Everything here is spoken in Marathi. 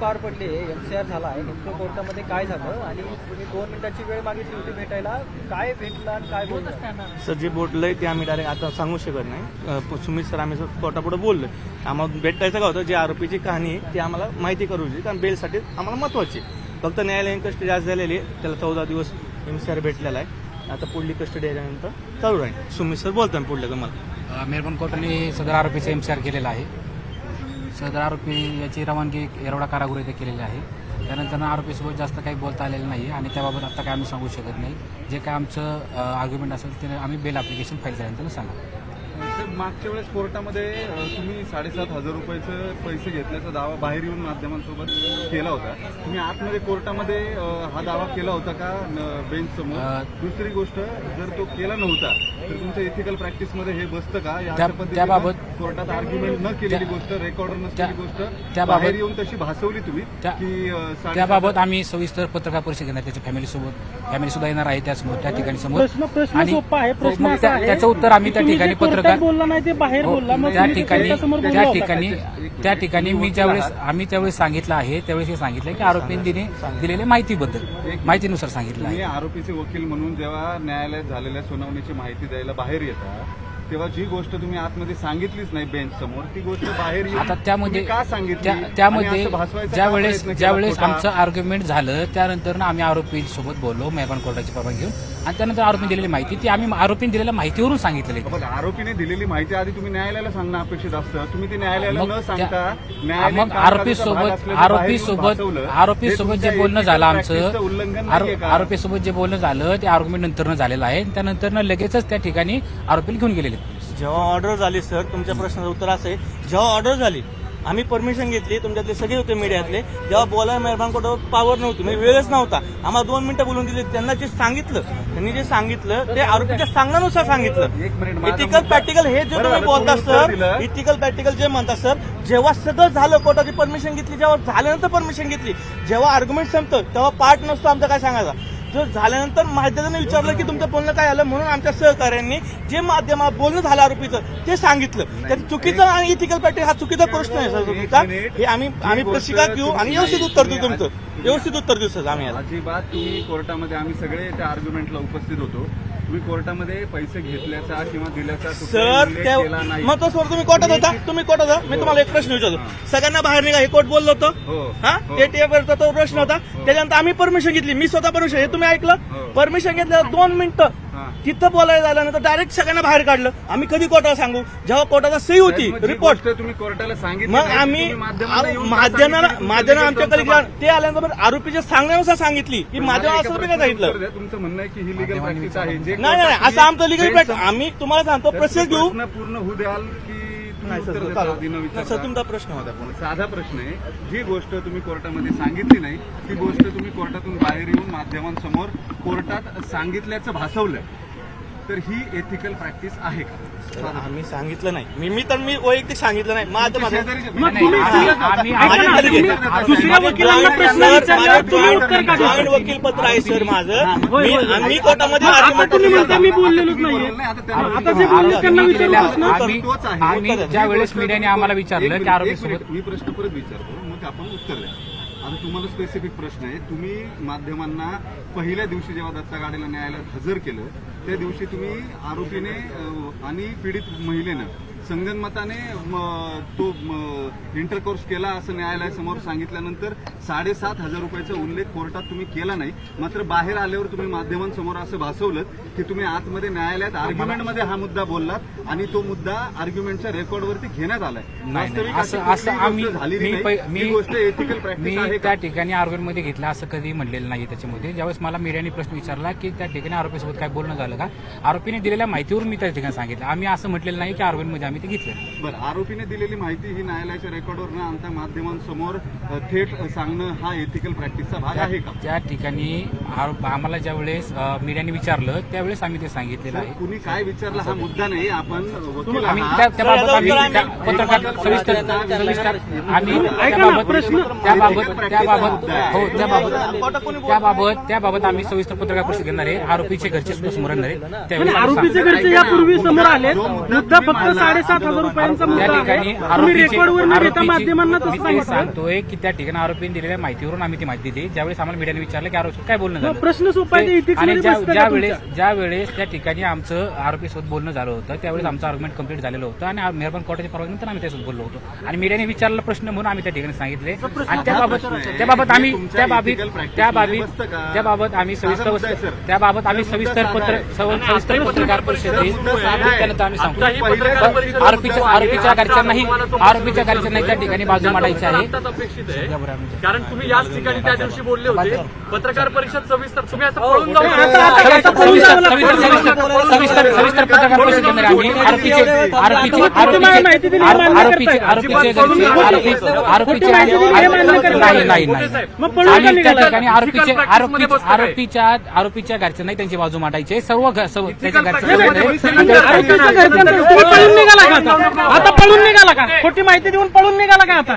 पार पडली, MCR झाला आहे, नेमकं कोर्टामध्ये काय झालं आणि तुम्ही 2 मिनिटाची वेळ मागितली होती भेटायला, काय भेटला आणि काय बोललं? सर जे बोललंय ते आम्ही डायरेक्ट आता सांगू शकत नाही. सुमित सर आम्ही कोर्टापुढे बोललोय. आम्हाला भेटायचं का होतं, जे आरोपीची कहाणी आहे ती आम्हाला माहिती करू शकते, कारण बेलसाठी आम्हाला महत्वाची. फक्त न्यायालयीन कस्टडी आज झालेली आहे, त्याला 14 दिवस MCR भेटलेला आहे. आता पुढली कस्टडी आल्यानंतर चालू राहील. सुमित सर बोलताय पुढल्या तुम्हाला. मेहरबान कोर्टाने सदर आरोपीचा MCR केलेला आहे. सदर आरोपी याची रवानगी येरवडा कारागृह येथे केलेली आहे. त्यानंतर आरोपीसोबत जास्त काही बोलता आलेलं नाही आणि त्याबाबत आता काय आम्ही सांगू शकत नाही. जे काय आमचं आर्ग्युमेंट असेल ते आम्ही बेल ॲप्लिकेशन फाईल केल्यानंतर सांगा. सर, मागच्या वेळेस कोर्टामध्ये तुम्ही 7,500 रुपयाचे पैसे घेतल्याचा दावा बाहेर येऊन माध्यमांसोबत केला होता. तुम्ही आतमध्ये कोर्टामध्ये हा दावा केला होता का बेंच समोर? दुसरी गोष्ट, जर तो केला नव्हता तर तुमच्या इथिकल प्रॅक्टिसमध्ये हे बसतं का? त्याबाबत कोर्टात आर्ग्युमेंट न केलेली गोष्ट, रेकॉर्डर नसलेली गोष्ट बाहेर येऊन तशी भासवली तुम्ही की त्याबाबत आम्ही सविस्तर पत्रकार परिषद घेणार. त्याच्या फॅमिली सुद्धा येणार आहे त्यासमोर त्या ठिकाणी समोर. आणि त्याचं उत्तर आम्ही त्या ठिकाणी पत्रकार बोलला नाही ते बाहेर बोलला. त्या ठिकाणी आम्ही त्यावेळेस सांगितलं आहे, त्यावेळेस हे सांगितलं की आरोपींनी दिलेल्या माहितीनुसार सांगितलं आहे. तुम्ही आरोपीचे वकील म्हणून जेव्हा न्यायालयात झालेल्या सुनावणीची माहिती द्यायला बाहेर येतात तेव्हा जी गोष्ट तुम्ही आतमध्ये सांगितलीच नाही बेंच समोर, ती गोष्ट बाहेर आता त्यामध्ये का सांगितली? त्यामध्ये ज्यावेळेस आमचं आर्ग्युमेंट झालं त्यानंतर आम्ही आरोपीसोबत बोललो मेहरबान कोर्टाची परवानगी घेऊन, आणि त्यानंतर आरोपी दिलेली माहिती ती आम्ही आरोपीने दिलेल्या माहितीवरून सांगितलेली. पण आरोपीने दिलेली माहिती आधी तुम्ही न्यायालयाला सांगणं अपेक्षित असतं. तुम्ही ती न्यायालयाला न सांगता मग आरोपीसोबत जे बोलणं झालं आमचं, आरोपीसोबत जे बोलणं झालं ते आर्ग्युमेंट नंतर झालेलं आहे. त्यानंतर लगेचच त्या ठिकाणी आरोपीला घेऊन गेलेले. जेव्हा ऑर्डर झाली सर, तुमच्या प्रश्नाचं उत्तर असं आहे, जेव्हा ऑर्डर झाली आम्ही परमिशन घेतली, तुमच्यातले सगळे होते मीडियातले, जेव्हा बोलायला मेहरबान कोर्टावर पावर नव्हती, म्हणजे वेळच नव्हता, आम्हाला 2 मिनिटं बोलून दिली. त्यांना जे सांगितलं, त्यांनी जे सांगितलं ते आरोपीच्या सांगण्यानुसार सांगितलं. इथिकल प्रॅक्टिकल हे जे तुम्ही बोलता सर, इथिकल प्रॅक्टिकल जे म्हणता सर, जेव्हा सगळं झालं, कोर्टाची परमिशन घेतली, जेव्हा झाल्यानंतर परमिशन घेतली, जेव्हा आर्ग्युमेंट संपतं तेव्हा पार्ट नसतो आमचा काय सांगायचा. जर झाल्यानंतर माध्यमाने विचारलं की तुमचं बोलणं काय आलं, म्हणून आमच्या सहकार्यांनी जे माध्यमात बोलणं झालं आरोपीचं ते सांगितलं. त्यात चुकीचं आणि इथिकल प्रॅक्टिस हा चुकीचा प्रश्न आहे सर तुमचा. हे आम्ही प्रशिक्षण घेऊ आणि व्यवस्थित उत्तर देऊ, तुमचं व्यवस्थित उत्तर देऊ सर आम्ही. अजिबात तुम्ही कोर्टामध्ये आम्ही सगळे त्या आर्ग्युमेंटला उपस्थित होतो. तुम्ही कोर्टामध्ये पैसे घेतल्याचा किंवा दिल्याचा सर मग तो सर तुम्ही कोर्टात होता, मी तुम्हाला एक प्रश्न विचारतो, सगळ्यांना बाहेर निघा हे कोर्ट बोललो होतं, हा ATF तो प्रश्न होता. त्याच्यानंतर आम्ही परमिशन घेतली, मी स्वतः परमिशन, हे तुम्ही ऐकलं, परमिशन घेतल्यावर 2 मिनिटं तिथं बोलायला झाल्यानंतर डायरेक्ट सगळ्यांना बाहेर काढलं. आम्ही कधी कोर्टाला सांगू, जेव्हा कोर्टाला सही होती रिपोर्ट, तुम्ही कोर्टाला सांगितलं, मग आम्ही माध्यमानं आमच्याकडे ते आल्यानंतर आरोपीच्या सांगण्यानुसार सांगितली की माध्यम असं काय सांगितलं. तुमचं म्हणणं आहे की ही लिगल प्रॅक्टिस आहे? नाही, असं आमचं लिगल प्रॅक्टिस, आम्ही तुम्हाला सांगतो प्रोसेस घेऊ. पूर्ण होऊ द्याल की सर तुमचा प्रश्न होता साधा प्रश्न आहे. जी गोष्ट तुम्ही कोर्टामध्ये सांगितली नाही ती गोष्ट तुम्ही कोर्टातून बाहेर येऊन माध्यमांसमोर कोर्टात सांगितल्याचं भासवलं, तर ही एथिकल प्रॅक्टिस आहे का? आम्ही सांगितलं नाही, मी वैयक्तिक सांगितलं नाही. वकील पत्र आहे सर माझं, मी कोर्टामध्ये मी बोललेलोच नाहीये. आता जे बोलले त्यांना विचारलं. आम्ही ज्या वेळेस मीडियाने आम्हाला विचारलं की आरोपीसोबत, मी प्रश्न परत विचारतो, मग आपण उत्तर द्या. आता तुम्हाला स्पेसिफिक प्रश्न आहे. तुम्ही माध्यमांना पहिल्या दिवशी जेव्हा दत्ता गाडेला न्यायालयात हजर केलं त्या दिवशी तुम्ही आरोपीने आणि पीडित महिलेनं संगनमताने तो इंटरकोर्स केला असं न्यायालयासमोर सांगितल्यानंतर 7,500 रुपयाचा उल्लेख कोर्टात तुम्ही केला नाही. मात्र बाहेर आल्यावर तुम्ही माध्यमांसमोर असं भासवलं की तुम्ही आतमध्ये न्यायालयात आर्ग्युमेंटमध्ये हा मुद्दा बोललात आणि तो मुद्दा आर्ग्युमेंटच्या रेकॉर्डवरती घेण्यात आलाय. मी त्या ठिकाणी आर्ग्युमेंटमध्ये घेतला असं कधी म्हणलेलं नाही. त्याच्यामध्ये ज्यावेळेस मला मीडियाने प्रश्न विचारला की त्या ठिकाणी आरोपीसोबत काय बोलणं झालं का, आरोपीने दिलेल्या माहितीवरून मी त्या ठिकाणी सांगितलं. आम्ही असं म्हटलेलं नाही की आर्ग्युमेंटमध्ये आम्ही ते घेतलं. बरं, आरोपीने दिलेली माहिती ही न्यायालयाच्या रेकॉर्डवर न आणता माध्यमांसमोर थेट सांगणं हा एथिकल प्रॅक्टिसचा भाग आहे का? त्या ठिकाणी आम्हाला ज्यावेळेस मीडियाने विचारलं त्यावेळेस आम्ही ते सांगितलेलं आहे. कुणी काय विचारलं हा मुद्दा नाही. आपण आम्ही त्याबाबत पत्रकार सविस्तर आम्ही त्याबाबत आम्ही सविस्तर पत्रकार परिषद घेणार आहे. आरोपीचे घरचे सुद्धा समोर आणणार आहे. आरोपीचे घरचे यापूर्वी समोर आले, मुद्दा फक्त 7,000 रुपयांचा त्या मुद्दा ठिकाणी आहे. तुम्ही रेकॉर्डवर न घेता माध्यमांना मी तसं ते सांगितलं. सांगतोय की त्या ठिकाणी आरोपीने दिलेल्या माहितीवरून आम्ही ती माहिती दिली. ज्यावेळेस आम्हाला मीडियाने विचारलं की आरोपी काय बोलणं झालं प्रश्न सोपा आहे, ते ethics आणि मध्ये बसतं का तुमच्या? ज्या वेळेस त्या ठिकाणी आमचं आरोपीसोबत बोलणं झालं होतं त्यावेळेस आमचं आर्ग्युमेंट कंप्लीट झालेलं होतं आणि मेहरबान कोर्टाच्या परवानगीनंतर आम्ही त्यासोबत बोललो होतो आणि मीडियाने विचारलेला प्रश्न म्हणून आम्ही त्या ठिकाणी सांगितले आणि त्याबाबत आम्ही सविस्तर पत्रकार परिषदेत त्यानंतर आम्ही सांगतो आरोपीच्या घरच्यांनाही त्या ठिकाणी बाजू मांडायची आहे. कारण तुम्ही याच ठिकाणी त्या दिवशी बोलले होते पत्रकार परिषद सविस्तर तुम्ही असं पळून जाऊन सविस्तर पत्रकार परिषदेमध्ये आम्ही आरोपीचे आरोपीच्या घरच्यांनाही त्यांची बाजू मांडायची सर्व त्याच्या आरोपीच्या घरच्यांना तुम्ही पळून निघाला का आता? पळून निघाला का? खोटी माहिती देऊन पळून निघाला का आता?